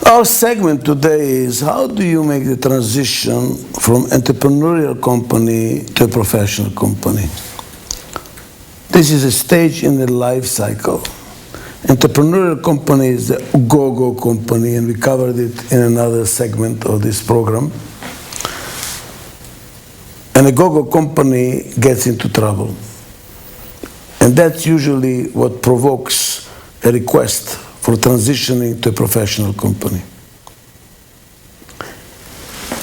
Our segment today is how do you make the transition from entrepreneurial company to a professional company? This is a stage in the life cycle. Entrepreneurial company is the go-go company, and we covered it in another segment of this program. And a go-go company gets into trouble. And that's usually what provokes a request for transitioning to a professional company.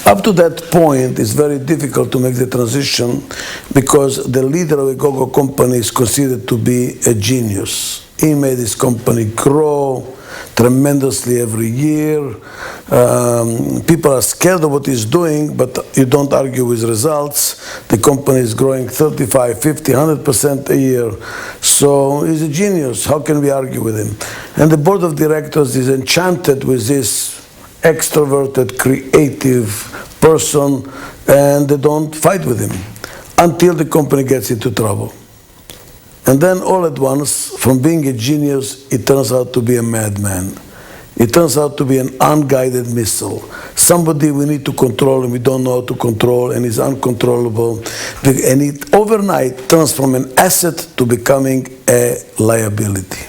Up to that point, it's very difficult to make the transition because the leader of a go-go company is considered to be a genius. He made his company grow tremendously every year. People are scared of what he's doing, but you don't argue with results. The company is growing 35, 50, 100% a year. So he's a genius. How can we argue with him? And the board of directors is enchanted with this extroverted, creative person, and they don't fight with him until the company gets into trouble. And then all at once, from being a genius, it turns out to be a madman. It turns out to be an unguided missile. Somebody we need to control and we don't know how to control, and is uncontrollable. And it overnight turns from an asset to becoming a liability.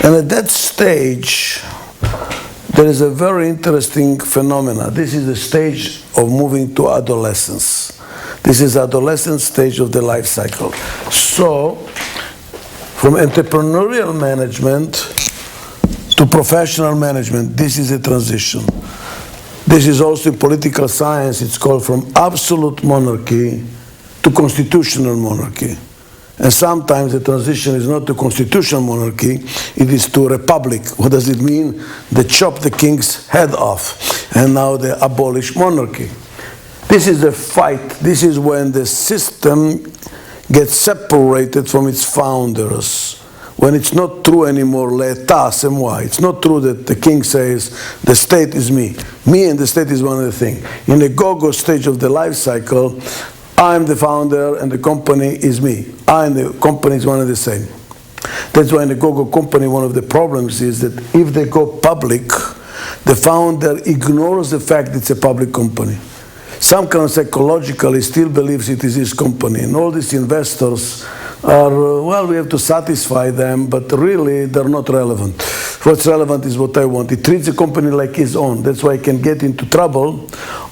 And at that stage, there is a very interesting phenomenon. This is the stage of moving to adolescence. This is adolescent stage of the life cycle. So, from entrepreneurial management to professional management, this is a transition. This is also in political science, it's called from absolute monarchy to constitutional monarchy. And sometimes the transition is not to constitutional monarchy, it is to republic. What does it mean? They chop the king's head off, and now they abolish monarchy. This is a fight. This is when the system gets separated from its founders. When it's not true anymore, l'état, c'est moi. It's not true that the king says, the state is me. Me and the state is one of the things. In the go-go stage of the life cycle, I'm the founder and the company is me. I and the company is one and the same. That's why in the go-go company, one of the problems is that if they go public, the founder ignores the fact it's a public company. Some kind of psychologically still believes it is his company. And all these investors are, well, we have to satisfy them, but really they're not relevant. What's relevant is what I want. He treats the company like his own. That's why he can get into trouble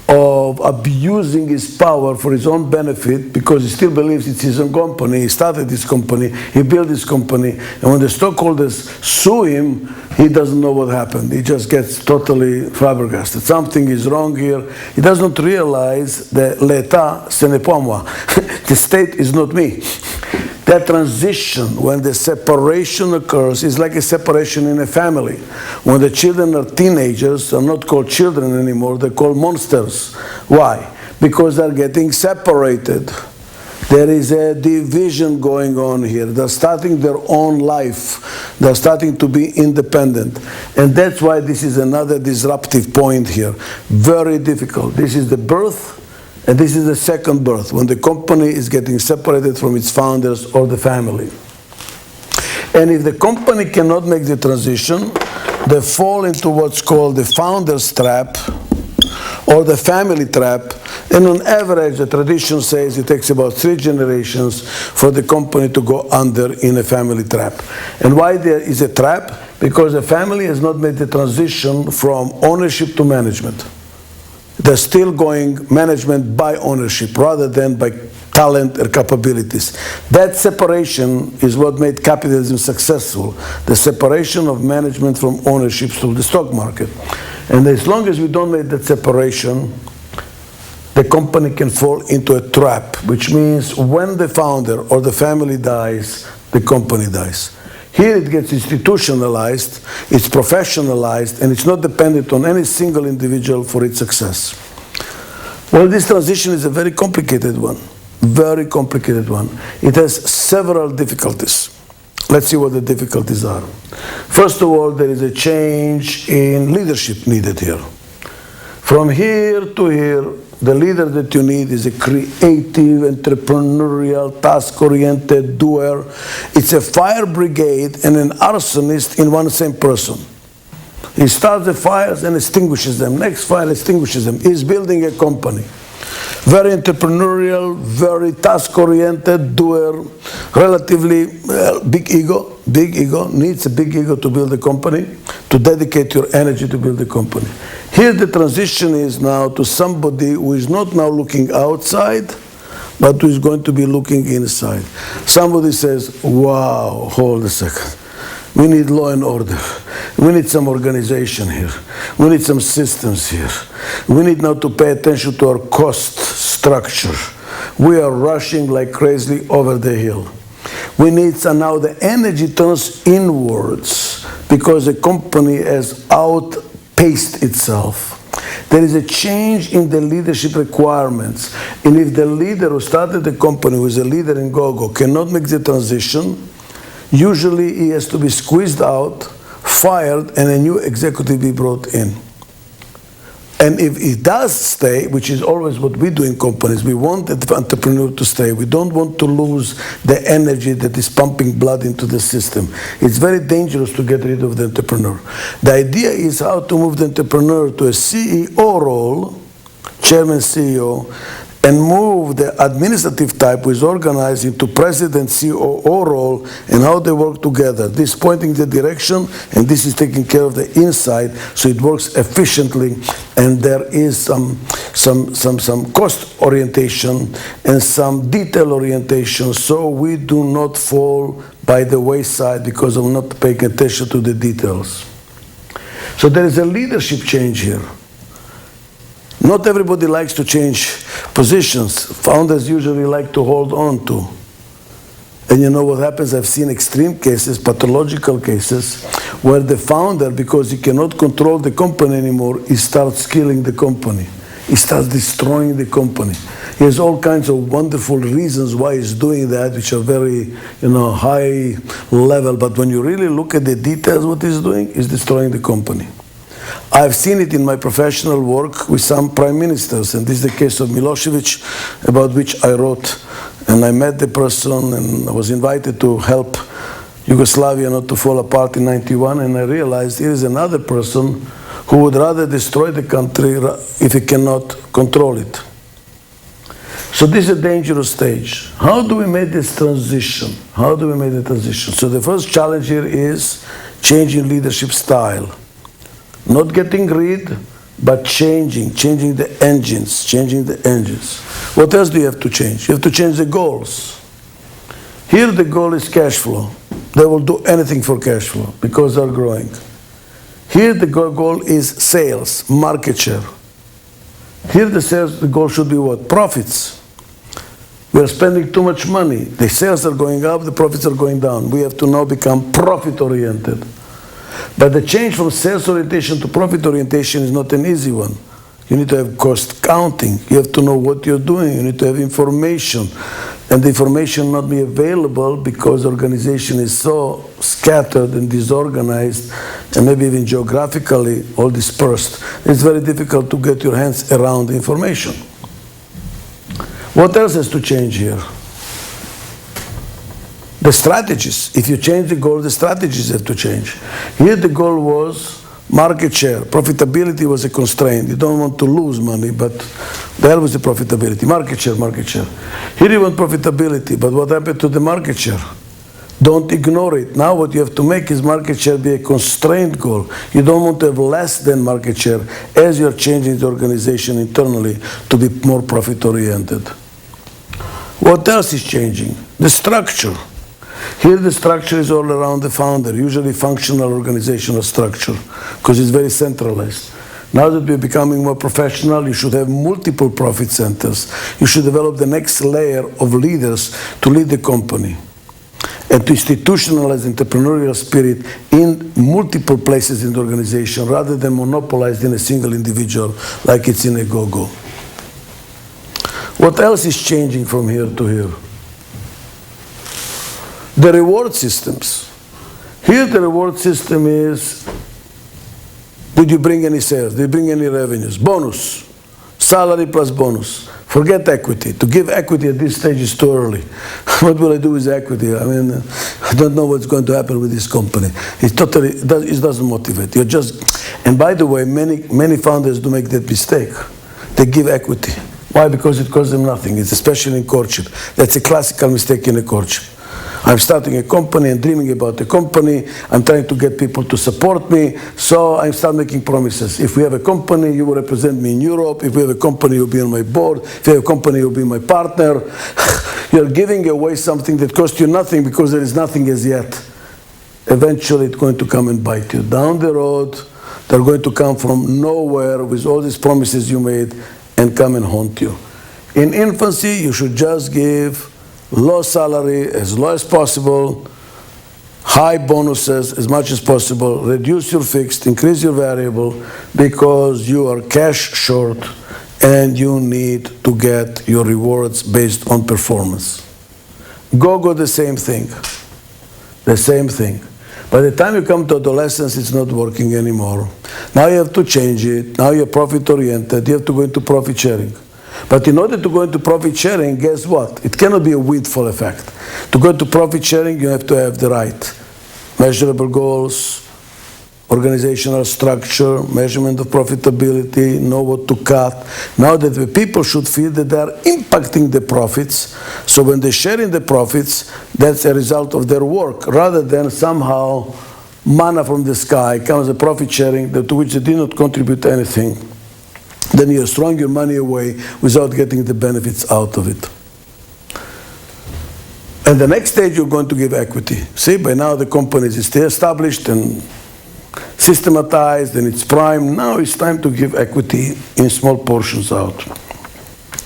of abusing his power for his own benefit because he still believes it's his own company. He started this company, he built this company, and when the stockholders sue him, he doesn't know what happened. He just gets totally flabbergasted. Something is wrong here. He doesn't realize that l'état, ce n'est pas moi. The state is not me. That transition, when the separation occurs, is like a separation in a family. When the children are teenagers, they're not called children anymore, they're called monsters. Why? Because they're getting separated. There is a division going on here. They're starting their own life. They're starting to be independent. And that's why this is another disruptive point here. Very difficult. This is the birth, and this is the second birth, when the company is getting separated from its founders or the family. And if the company cannot make the transition, they fall into what's called the founder's trap or the family trap. And on average, the tradition says it takes about 3 generations for the company to go under in a family trap. And why there is a trap? Because the family has not made the transition from ownership to management. They're still going management by ownership rather than by talent or capabilities. That separation is what made capitalism successful, the separation of management from ownership through the stock market. And as long as we don't make that separation, the company can fall into a trap, which means when the founder or the family dies, the company dies. Here it gets institutionalized, it's professionalized, and it's not dependent on any single individual for its success. Well, this transition is a very complicated one. Very complicated one. It has several difficulties. Let's see what the difficulties are. First of all, there is a change in leadership needed here. From here to here, the leader that you need is a creative, entrepreneurial, task-oriented doer. It's a fire brigade and an arsonist in one same person. He starts the fires and extinguishes them. Next fire extinguishes them. He's building a company. Very entrepreneurial, very task-oriented, doer, relatively big ego, needs a big ego to build a company, to dedicate your energy to build a company. Here the transition is now to somebody who is not now looking outside, but who is going to be looking inside. Somebody says, wow, hold a second. We need law and order. We need some organization here. We need some systems here. We need now to pay attention to our cost structure. We are rushing like crazy over the hill. We need, so now the energy turns inwards because the company has outpaced itself. There is a change in the leadership requirements. And if the leader who started the company, who is a leader in GoGo, cannot make the transition, usually he has to be squeezed out, fired, and a new executive be brought in. And if he does stay, which is always what we do in companies, we want the entrepreneur to stay. We don't want to lose the energy that is pumping blood into the system. It's very dangerous to get rid of the entrepreneur. The idea is how to move the entrepreneur to a CEO role, chairman CEO, and move the administrative type who is organized into president, COO role, and how they work together. This pointing the direction, and this is taking care of the inside, so it works efficiently, and there is some cost orientation and some detail orientation, so we do not fall by the wayside because of not paying attention to the details. So there is a leadership change here. Not everybody likes to change positions. Founders usually like to hold on to. And you know what happens? I've seen extreme cases, pathological cases, where the founder, because he cannot control the company anymore, he starts killing the company. He starts destroying the company. He has all kinds of wonderful reasons why he's doing that, which are very, high level. But when you really look at the details, what he's doing is destroying the company. I've seen it in my professional work with some prime ministers, and this is the case of Milosevic, about which I wrote. And I met the person, and I was invited to help Yugoslavia not to fall apart in '91, and I realized here is another person who would rather destroy the country if he cannot control it. So this is a dangerous stage. How do we make this transition? How do we make the transition? So the first challenge here is changing leadership style. Not getting rid, but changing the engines, What else do you have to change? You have to change the goals. Here the goal is cash flow. They will do anything for cash flow because they're growing. Here the goal is sales, market share. Here the goal should be what? Profits. We are spending too much money. The sales are going up, the profits are going down. We have to now become profit-oriented. But the change from sales orientation to profit orientation is not an easy one. You need to have cost counting. You have to know what you're doing. You need to have information. And the information not be available because the organization is so scattered and disorganized and maybe even geographically all dispersed. It's very difficult to get your hands around the information. What else has to change here? The strategies. If you change the goal, the strategies have to change. Here the goal was market share. Profitability was a constraint. You don't want to lose money, but there was the profitability. Market share. Here you want profitability, but what happened to the market share? Don't ignore it. Now what you have to make is market share be a constrained goal. You don't want to have less than market share as you're changing the organization internally to be more profit-oriented. What else is changing? The structure. Here the structure is all around the founder, usually functional organizational structure, because it's very centralized. Now that we're becoming more professional, you should have multiple profit centers. You should develop the next layer of leaders to lead the company and to institutionalize entrepreneurial spirit in multiple places in the organization rather than monopolized in a single individual like it's in a GoGo. What else is changing from here to here? The reward systems. Here the reward system is, did you bring any sales? Did you bring any revenues? Bonus. Salary plus bonus. Forget equity. To give equity at this stage is too early. What will I do with equity? I don't know what's going to happen with this company. It doesn't motivate. And by the way, many founders do make that mistake. They give equity. Why? Because it costs them nothing. It's especially in courtship. That's a classical mistake in a courtship. I'm starting a company and dreaming about the company. I'm trying to get people to support me. So I start making promises. If we have a company, you will represent me in Europe. If we have a company, you'll be on my board. If you have a company, you'll be my partner. You're giving away something that costs you nothing because there is nothing as yet. Eventually, it's going to come and bite you. Down the road, they're going to come from nowhere with all these promises you made and come and haunt you. In infancy, you should just give low salary, as low as possible, high bonuses as much as possible, reduce your fixed, increase your variable, because you are cash short and you need to get your rewards based on performance. Go, the same thing. The same thing. By the time you come to adolescence, it's not working anymore. Now you have to change it. Now you're profit-oriented. You have to go into profit sharing. But in order to go into profit sharing, guess what? It cannot be a windfall effect. To go into profit sharing, you have to have the right measurable goals, organizational structure, measurement of profitability, know what to cut. Now that the people should feel that they are impacting the profits, so when they share in the profits, that's a result of their work, rather than somehow manna from the sky comes a profit sharing to which they did not contribute anything. Then you're throwing your money away without getting the benefits out of it. And the next stage, you're going to give equity. See, by now the company is still established and systematized in its prime. Now it's time to give equity in small portions out.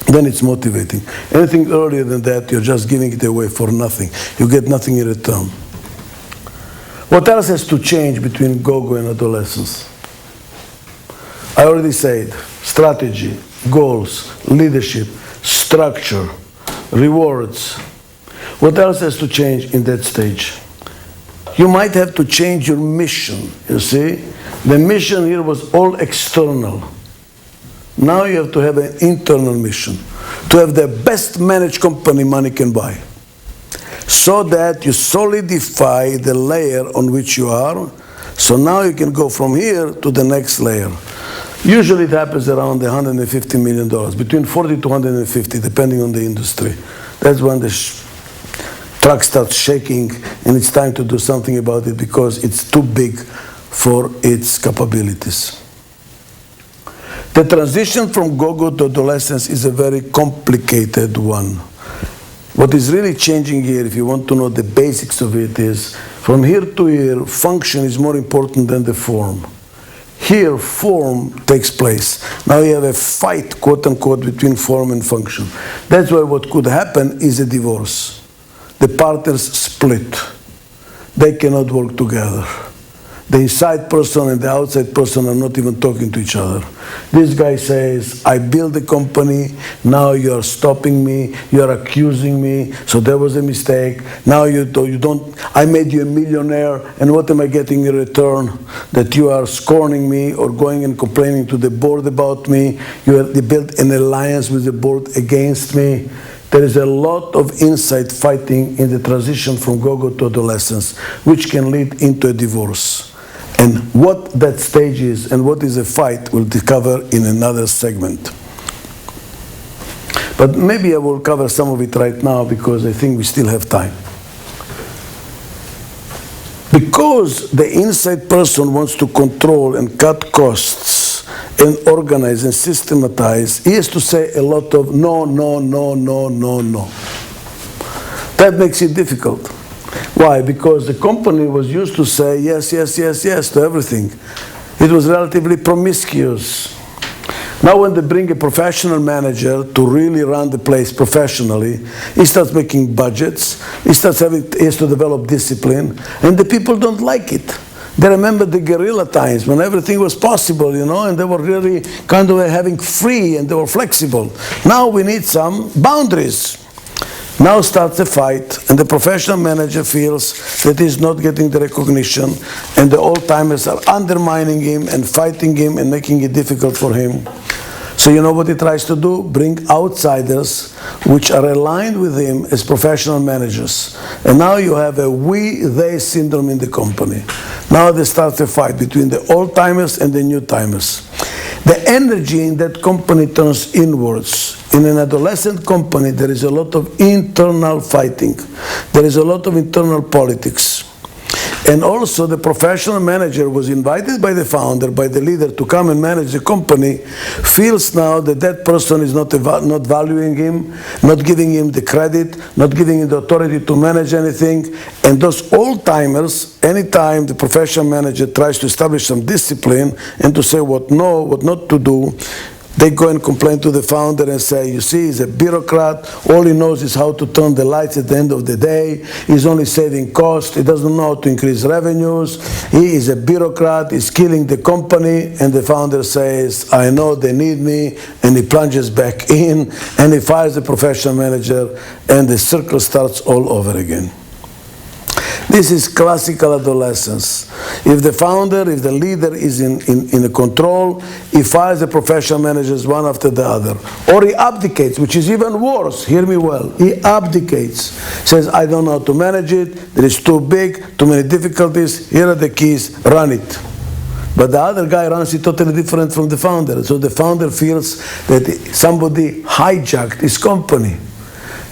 Then it's motivating. Anything earlier than that, you're just giving it away for nothing. You get nothing in return. What else has to change between go-go and adolescence? I already said, strategy, goals, leadership, structure, rewards. What else has to change in that stage? You might have to change your mission, you see? The mission here was all external. Now you have to have an internal mission, to have the best managed company money can buy, so that you solidify the layer on which you are, so now you can go from here to the next layer. Usually it happens around $150 million, between 40 to 150, depending on the industry. That's when the truck starts shaking and it's time to do something about it because it's too big for its capabilities. The transition from go-go to adolescence is a very complicated one. What is really changing here, if you want to know the basics of it, is from here to here, function is more important than the form. Here, form takes place. Now you have a fight, quote unquote, between form and function. That's why what could happen is a divorce. The partners split. They cannot work together. The inside person and the outside person are not even talking to each other. This guy says, I built the company, now you are stopping me, you are accusing me, so there was a mistake. Now you don't, I made you a millionaire, and what am I getting in return? That you are scorning me or going and complaining to the board about me. You built an alliance with the board against me. There is a lot of inside fighting in the transition from go-go to adolescence, which can lead into a divorce. And what that stage is and what is a fight we'll cover in another segment. But maybe I will cover some of it right now because I think we still have time. Because the inside person wants to control and cut costs and organize and systematize, he has to say a lot of no, no, no, no, no, no. That makes it difficult. Why? Because the company was used to say yes, yes, yes, yes to everything. It was relatively promiscuous. Now when they bring a professional manager to really run the place professionally, he starts making budgets, he has to develop discipline, and the people don't like it. They remember the guerrilla times when everything was possible, you know, and they were really kind of having free and they were flexible. Now we need some boundaries. Now starts a fight, and the professional manager feels that he's not getting the recognition, and the old-timers are undermining him and fighting him and making it difficult for him. So you know what he tries to do? Bring outsiders which are aligned with him as professional managers. And now you have a we-they syndrome in the company. Now there starts a fight between the old-timers and the new-timers. The energy in that company turns inwards. In an adolescent company, there is a lot of internal fighting. There is a lot of internal politics. And also the professional manager was invited by the founder, by the leader, to come and manage the company, feels now that that person is not valuing him, not giving him the credit, not giving him the authority to manage anything. And those old-timers, anytime the professional manager tries to establish some discipline and to say what not to do, they go and complain to the founder and say, you see, he's a bureaucrat. All he knows is how to turn the lights at the end of the day. He's only saving costs. He doesn't know how to increase revenues. He is a bureaucrat. He's killing the company. And the founder says, I know they need me. And he plunges back in and he fires the professional manager and the circle starts all over again. This is classical adolescence. If the founder, if the leader is in control, he fires the professional managers one after the other. Or he abdicates, which is even worse. Hear me well. He abdicates. Says, I don't know how to manage it. It is too big, too many difficulties. Here are the keys. Run it. But the other guy runs it totally different from the founder. So the founder feels that somebody hijacked his company.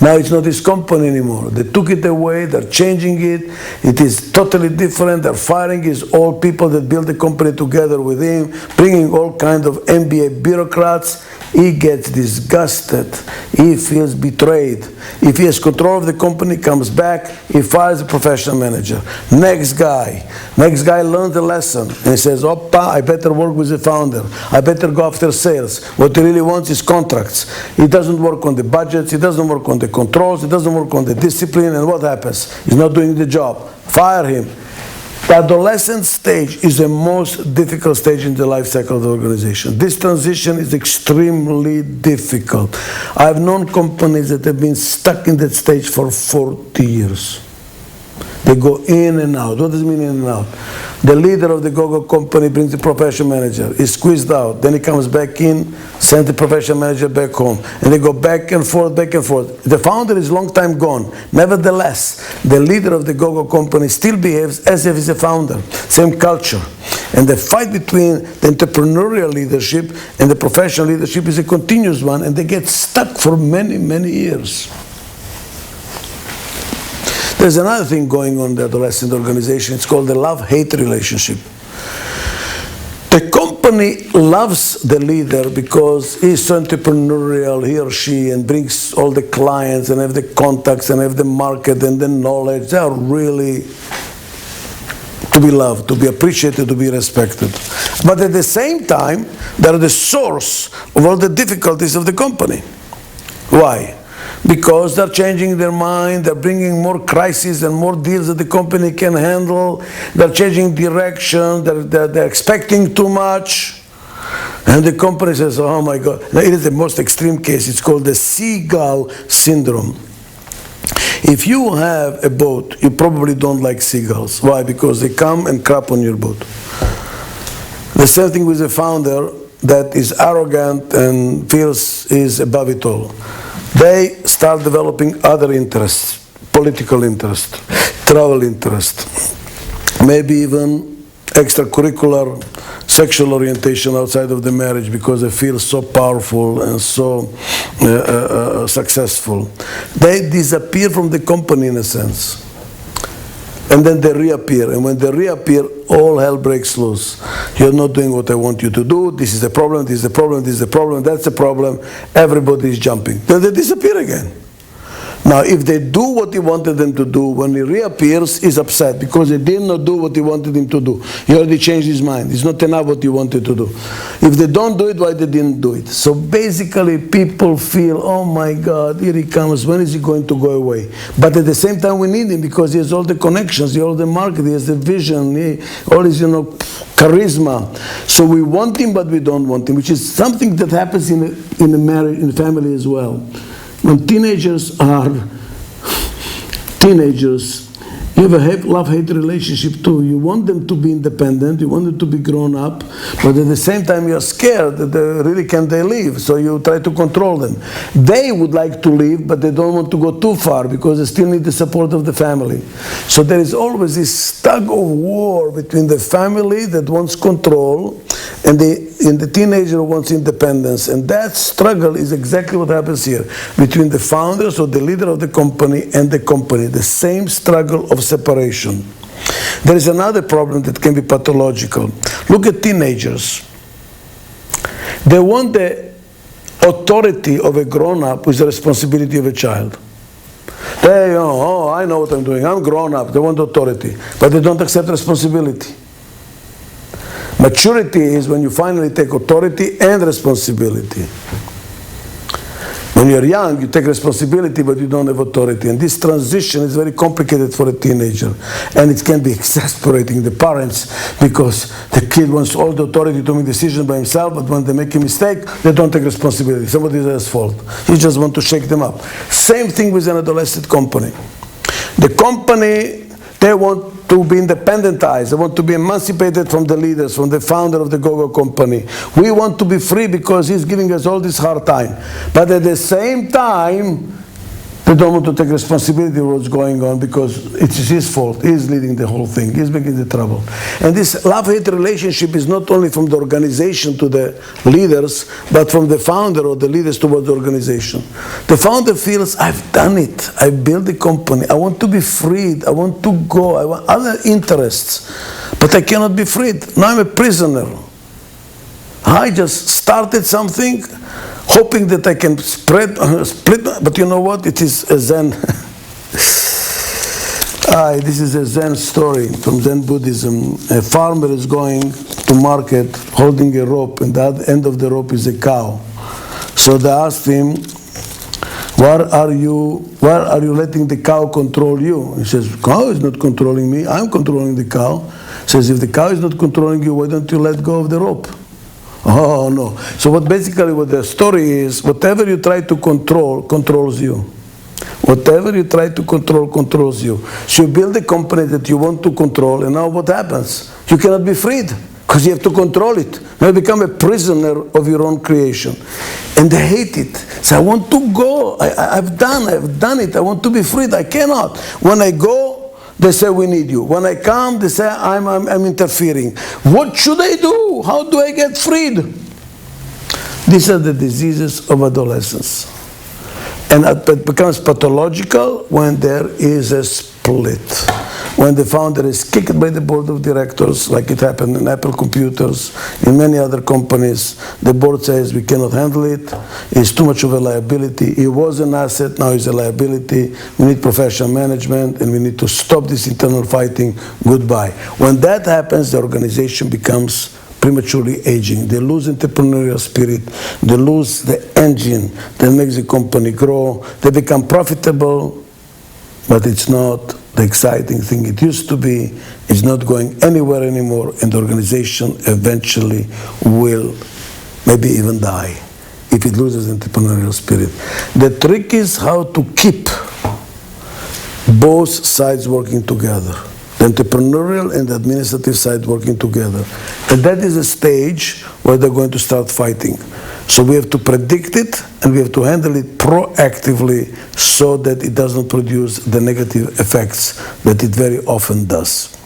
Now it's not his company anymore. They took it away, they're changing it, it is totally different, they're firing his old people that built the company together with him, bringing all kinds of MBA bureaucrats. He gets disgusted, he feels betrayed. If he has control of the company, comes back, he fires the professional manager. Next guy learns the lesson and he says, Oppa, I better work with the founder. I better go after sales. What he really wants is contracts. He doesn't work on the budgets, he doesn't work on the controls, he doesn't work on the discipline, and what happens? He's not doing the job. Fire him. The adolescent stage is the most difficult stage in the life cycle of the organization. This transition is extremely difficult. I've known companies that have been stuck in that stage for 40 years. They go in and out. What does it mean in and out? The leader of the go-go company brings the professional manager. He's squeezed out. Then he comes back in, sends the professional manager back home. And they go back and forth, back and forth. The founder is long time gone. Nevertheless, the leader of the go-go company still behaves as if he's a founder. Same culture. And the fight between the entrepreneurial leadership and the professional leadership is a continuous one, and they get stuck for many, many years. There's another thing going on in the adolescent organization. It's called the love-hate relationship. The company loves the leader because he's so entrepreneurial, he or she, and brings all the clients and have the contacts and have the market and the knowledge. They are really to be loved, to be appreciated, to be respected. But at the same time, they're the source of all the difficulties of the company. Why? Because they're changing their mind, they're bringing more crises and more deals that the company can handle, they're changing direction, they're expecting too much. And the company says, oh my God. Now, it is the most extreme case. It's called the seagull syndrome. If you have a boat, you probably don't like seagulls. Why? Because they come and crap on your boat. The same thing with the founder that is arrogant and feels he's above it all. They start developing other interests, political interest, travel interest, maybe even extracurricular sexual orientation outside of the marriage because they feel so powerful and so successful. They disappear from the company in a sense. And then they reappear. And when they reappear, all hell breaks loose. You're not doing what I want you to do. This is the problem, this is the problem, this is the problem, that's the problem. Everybody is jumping. Then they disappear again. Now, if they do what he wanted them to do, when he reappears, he's upset because they did not do what he wanted him to do. He already changed his mind. It's not enough what he wanted to do. If they don't do it, why they didn't do it? So basically, people feel, oh my God, here he comes. When is he going to go away? But at the same time, we need him because he has all the connections, he has all the market, he has the vision, all his, charisma. So we want him, but we don't want him, which is something that happens in a marriage, in a family as well. When teenagers are teenagers, You have a love-hate relationship too. You want them to be independent, you want them to be grown up, but at the same time you're scared that can they leave, so you try to control them. They would like to leave, but they don't want to go too far because they still need the support of the family. So there is always this tug of war between the family that wants control and the teenager who wants independence. And that struggle is exactly what happens here between the founders or the leader of the company and the company. The same struggle of separation. There is another problem that can be pathological. Look at teenagers. They want the authority of a grown-up with the responsibility of a child. They, oh, I know what I'm doing. I'm grown up. They want authority, but they don't accept responsibility. Maturity is when you finally take authority and responsibility. When you're young, you take responsibility, but you don't have authority. And this transition is very complicated for a teenager. And it can be exasperating the parents because the kid wants all the authority to make decisions by himself, but when they make a mistake, they don't take responsibility. Somebody else's fault. You just want to shake them up. Same thing with an adolescent company. The company, they want to be independentized. They want to be emancipated from the leaders, from the founder of the Go-Go company. We want to be free because he's giving us all this hard time. But at the same time, they don't want to take responsibility for what's going on because it's his fault. He's leading the whole thing. He's making the trouble. And this love-hate relationship is not only from the organization to the leaders, but from the founder or the leaders towards the organization. The founder feels, I've done it. I built the company. I want to be freed. I want to go. I want other interests. But I cannot be freed. Now I'm a prisoner. I just started something hoping that I can split, but you know what? It is a Zen. This is a Zen story from Zen Buddhism. A farmer is going to market holding a rope, and the other end of the rope is a cow. So they asked him, why are you letting the cow control you? He says, cow is not controlling me, I'm controlling the cow. He says, if the cow is not controlling you, why don't you let go of the rope? Oh no. So what the story is, whatever you try to control, controls you. Whatever you try to control, controls you. So you build a company that you want to control, and now what happens? You cannot be freed, because you have to control it. Now you become a prisoner of your own creation. And they hate it. So I want to go. I've done it. I want to be freed. I cannot. When I go, they say, we need you. When I come, they say, I'm interfering. What should I do? How do I get freed? These are the diseases of adolescence. And it becomes pathological when there is a split. When the founder is kicked by the board of directors, like it happened in Apple Computers, in many other companies, the board says we cannot handle it, it's too much of a liability. He was an asset, now he's a liability. We need professional management and we need to stop this internal fighting. Goodbye. When that happens, the organization becomes prematurely aging. They lose entrepreneurial spirit, they lose the engine that makes the company grow, they become profitable, but it's not the exciting thing it used to be. It's not going anywhere anymore, and the organization eventually will maybe even die if it loses entrepreneurial spirit. The trick is how to keep both sides working together, the entrepreneurial and the administrative side working together. And that is a stage where they're going to start fighting. So we have to predict it and we have to handle it proactively so that it doesn't produce the negative effects that it very often does.